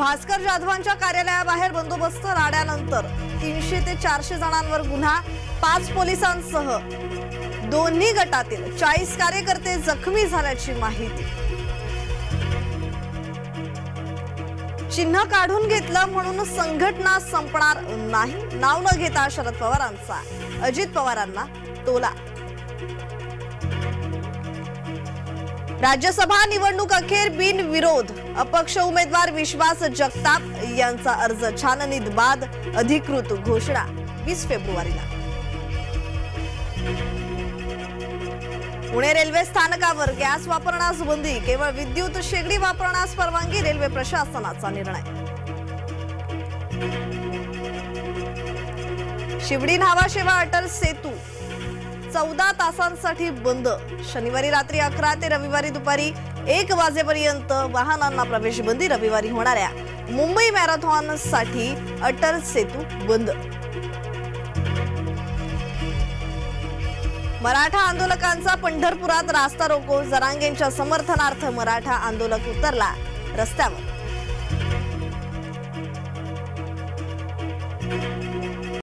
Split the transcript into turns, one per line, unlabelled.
भास्कर जाधवांच्या कार्यालयाबाहेर बंदोबस्त राड्यानंतर 300 ते 400 जणांवर गुन्हा, 5 पोलिसांसह दोन्ही गटातील 40 कार्यकर्ते जखमी झाल्याची माहिती। चिन्ह काढून घेतलं म्हणून संघटना संपणार नाही, नाव न घेता शरद पवारांचा अजित पवारांना टोला। राज्यसभा निवडणूक अखेर बिनविरोध, अपक्ष उमेदवार विश्वास जगताप यांचा अर्ज छाननीत बाद, अधिकृत घोषणा 20 फेब्रुवारीला। पुणे रेल्वे स्थानकावर गॅस वापरण्यास बंदी, केवळ विद्युत शेगडी वापरण्यास परवानगी, रेल्वे प्रशासनाचा निर्णय। शिवडी न्हावाशेवा अटल सेतू 14 तासांसाठी बंद, शनिवारी रात्री 11 ते रविवारी दुपारी 1 वाजेपर्यंत वाहनांना प्रवेश बंदी। रविवारी होणाऱ्या मुंबई मॅरेथॉन साठी अटल सेतू बंद। मराठा आंदोलकांचा पंढरपुरात रास्ता रोको, जरांगेंच्या समर्थनार्थ मराठा आंदोलक उतरला रस्त्यावर।